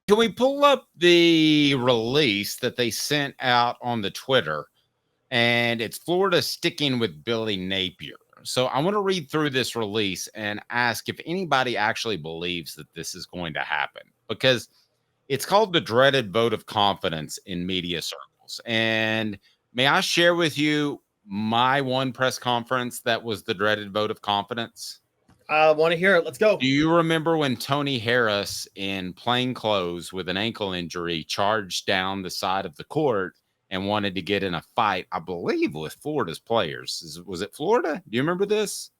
Can we pull up the release that they sent out on the Twitter? And it's Florida sticking with Billy Napier. So I want to read through this release and ask if anybody actually believes that this is going to happen, because it's called the dreaded vote of confidence in media circles. And may I share with you my one press conference that was the dreaded vote of confidence? I want to hear it. Let's go. Do you remember when Tony Harris, in plain clothes with an ankle injury, charged down the side of the court and wanted to get in a fight, I believe, with Florida's players? Was it Florida? Do you remember this?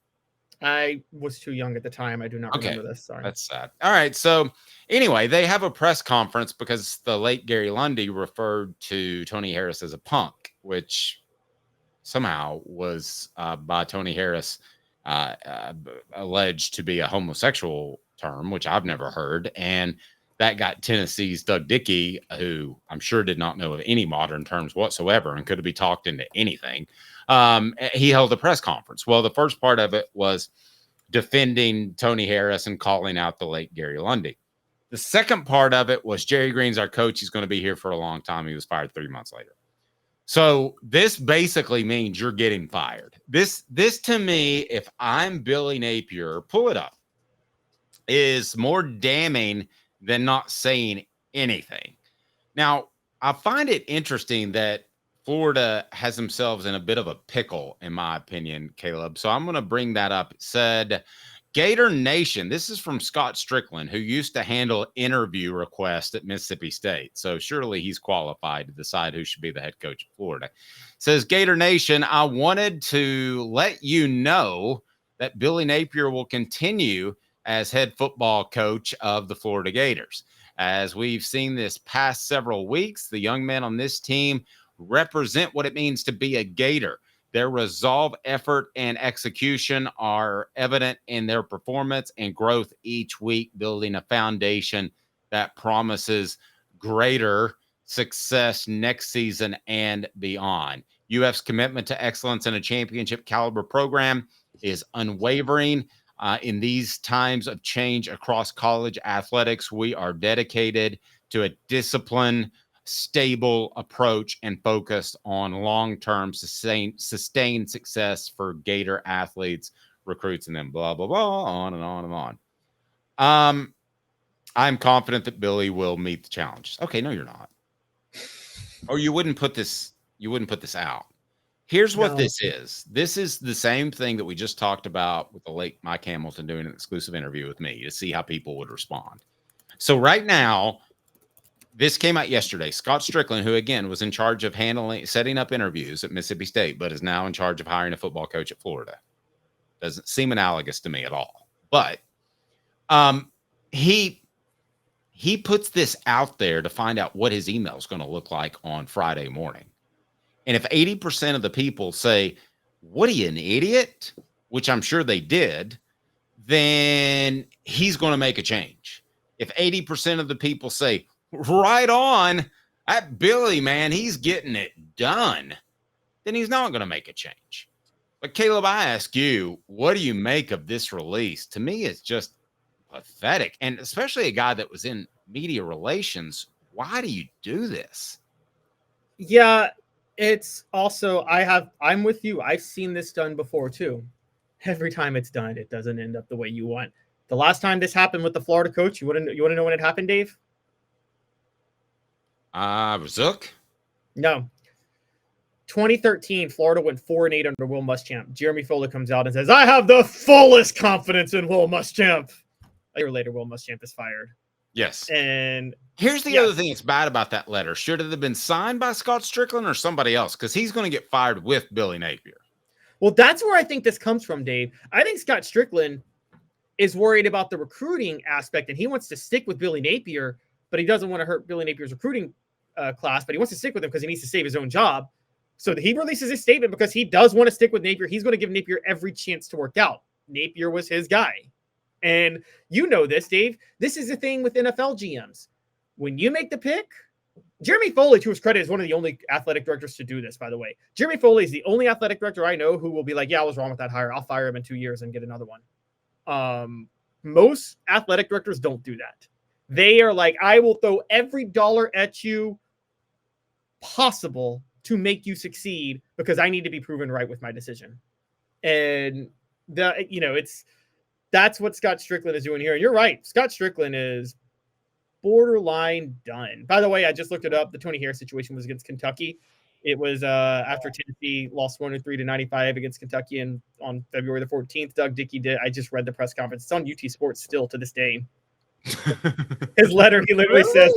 I was too young at the time. I do not Okay, remember this. Sorry. that's sad. All right. So anyway, they have a press conference because the late Gary Lundy referred to Tony Harris as a punk, which somehow was by Tony Harris alleged to be a homosexual term, which I've never heard. And that got Tennessee's Doug Dickey, who I'm sure did not know of any modern terms whatsoever and could be talked into anything. He held a press conference. Well, the first part of it was defending Tony Harris and calling out the late Gary Lundy. The second part of it was Jerry Green's our coach. He's going to be here for a long time. He was fired 3 months later. So this basically means you're getting fired. This to me, if I'm Billy Napier, pull it up, is more damning than not saying anything. Now, I find it interesting that Florida has themselves in a bit of a pickle, in my opinion, Caleb. So I'm going to bring that up. It said, Gator Nation. This is from Scott Stricklin, who used to handle interview requests at Mississippi State. So surely he's qualified to decide who should be the head coach of Florida. It says, Gator Nation, I wanted to let you know that Billy Napier will continue as head football coach of the Florida Gators. As we've seen this past several weeks, the young men on this team represent what it means to be a Gator. Their resolve, effort, and execution are evident in their performance and growth each week, building a foundation that promises greater success next season and beyond. UF's commitment to excellence in a championship caliber program is unwavering. In these times of change across college athletics, we are dedicated to a disciplined, stable approach and focused on long-term sustained success for Gator athletes, recruits, and then blah, blah, blah, on and on and on. I'm confident that Billy will meet the challenges. Okay, no, you're not. Or you wouldn't put this out. Here's what this is. This is the same thing that we just talked about with the late Mike Hamilton doing an exclusive interview with me to see how people would respond. So right now, this came out yesterday. Scott Stricklin, who again was in charge of setting up interviews at Mississippi State, but is now in charge of hiring a football coach at Florida. Doesn't seem analogous to me at all. But he puts this out there to find out what his email is going to look like on Friday morning. And if 80% of the people say, what are you, an idiot? Which I'm sure they did, then he's going to make a change. If 80% of the people say, right on, that Billy, man, he's getting it done, then he's not going to make a change. But Caleb, I ask you, what do you make of this release? To me, it's just pathetic. And especially a guy that was in media relations. Why do you do this? Yeah, it's also, I'm with you. I've seen this done before too. Every time it's done, it doesn't end up the way you want. The last time this happened with the Florida coach, you want to know when it happened, Dave? Zook? No. 2013, Florida went 4-8 under Will Muschamp. Jeremy Foley comes out and says, I have the fullest confidence in Will Muschamp. A year later, Will Muschamp is fired. Yes. And here's the other thing that's bad about that letter. Should it have been signed by Scott Stricklin or somebody else? Because he's going to get fired with Billy Napier. Well, that's where I think this comes from, Dave. I think Scott Stricklin is worried about the recruiting aspect, and he wants to stick with Billy Napier, but he doesn't want to hurt Billy Napier's recruiting class, but he wants to stick with him because he needs to save his own job. So he releases his statement because he does want to stick with Napier. He's going to give Napier every chance to work out. Napier was his guy. And you know this, Dave. This is the thing with NFL GMs. When you make the pick, Jeremy Foley, to his credit, is one of the only athletic directors to do this, by the way. Jeremy Foley is the only athletic director I know who will be like, yeah, I was wrong with that hire. I'll fire him in 2 years and get another one. Most athletic directors don't do that. They are like, I will throw every dollar at you possible to make you succeed because I need to be proven right with my decision. And that's what Scott Stricklin is doing here. And you're right. Scott Stricklin is borderline done. By the way, I just looked it up. The Tony Harris situation was against Kentucky. It was after Tennessee lost 103-95 against Kentucky, and on February the 14th, Doug Dickey did. I just read the press conference. It's on UT Sports still to this day. His letter, he literally says,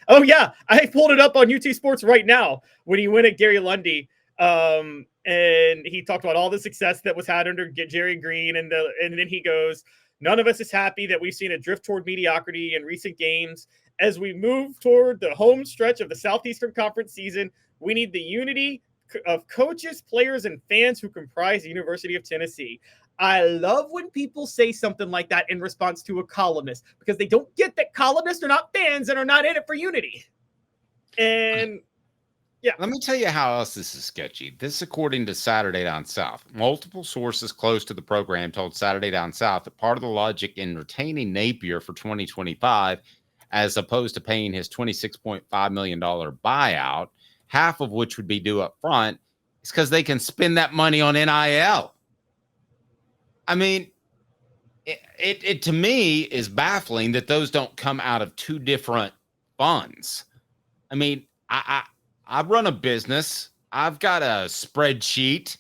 "Oh yeah, I pulled it up on UT Sports right now." When he went at Gary Lundy, and he talked about all the success that was had under Jerry Green, and then he goes, "None of us is happy that we've seen a drift toward mediocrity in recent games. As we move toward the home stretch of the Southeastern Conference season, we need the unity of coaches, players, and fans who comprise the University of Tennessee." I love when people say something like that in response to a columnist, because they don't get that columnists are not fans and are not in it for unity. And yeah. Let me tell you how else this is sketchy. This is according to Saturday Down South. Multiple sources close to the program told Saturday Down South that part of the logic in retaining Napier for 2025, as opposed to paying his $26.5 million buyout, half of which would be due up front, is because they can spend that money on NIL. I mean, it to me is baffling that those don't come out of two different funds. I mean, I run a business. I've got a spreadsheet,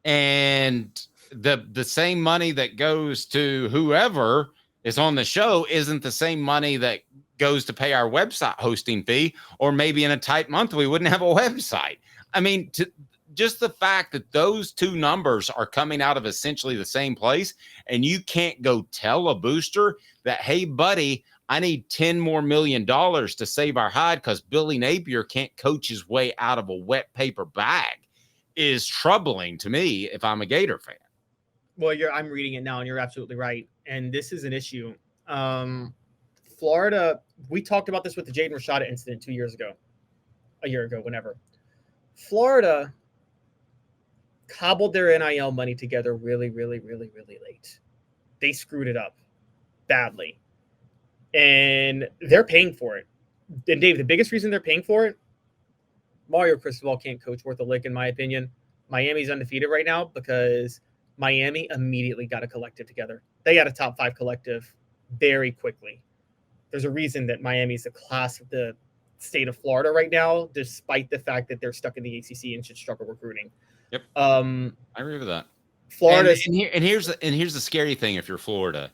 and the same money that goes to whoever is on the show isn't the same money that goes to pay our website hosting fee, or maybe in a tight month we wouldn't have a website. I mean, just the fact that those two numbers are coming out of essentially the same place, and you can't go tell a booster that, hey, buddy, I need $10 million more to save our hide because Billy Napier can't coach his way out of a wet paper bag, is troubling to me if I'm a Gator fan. Well, I'm reading it now, and you're absolutely right. And this is an issue. Florida, we talked about this with the Jaden Rashada incident a year ago, whenever. Florida cobbled their NIL money together really, really, really, really late. They screwed it up badly. And they're paying for it. And Dave, the biggest reason they're paying for it, Mario Cristobal can't coach worth a lick, in my opinion. Miami's undefeated right now because Miami immediately got a collective together. They got a top 5 collective very quickly. There's a reason that Miami's the class of the state of Florida right now, despite the fact that they're stuck in the ACC and should struggle recruiting. Yep. I agree with that. Florida, and here's the scary thing. If you're Florida,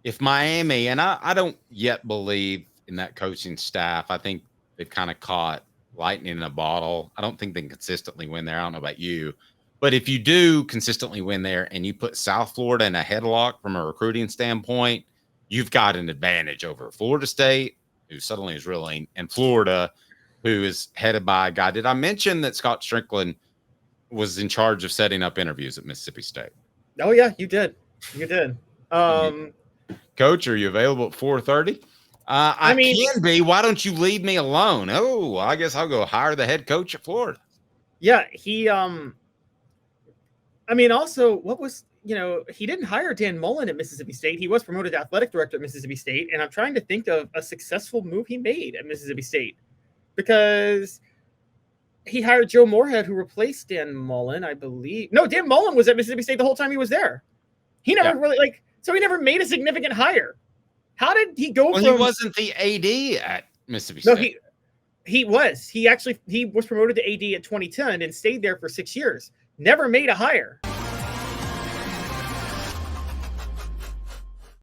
if Miami, and I don't yet believe in that coaching staff. I think they've kind of caught lightning in a bottle. I don't think they can consistently win there. I don't know about you, but if you do consistently win there and you put South Florida in a headlock from a recruiting standpoint, you've got an advantage over Florida State, who suddenly is reeling, and Florida, who is headed by a guy. Did I mention that Scott Stricklin was in charge of setting up interviews at Mississippi State? Oh yeah, you did. You did. Coach, are you available at 4:30? I can be. Why don't you leave me alone? Oh, I guess I'll go hire the head coach at Florida. Yeah, he also, what was, he didn't hire Dan Mullen at Mississippi State. He was promoted to athletic director at Mississippi State, and I'm trying to think of a successful move he made at Mississippi State, because he hired Joe Moorhead, who replaced Dan Mullen, I believe. No, Dan Mullen was at Mississippi State the whole time he was there. He never so he never made a significant hire. How did he go from... He wasn't the AD at Mississippi State. No, he was. He was promoted to AD at 2010 and stayed there for 6 years. Never made a hire.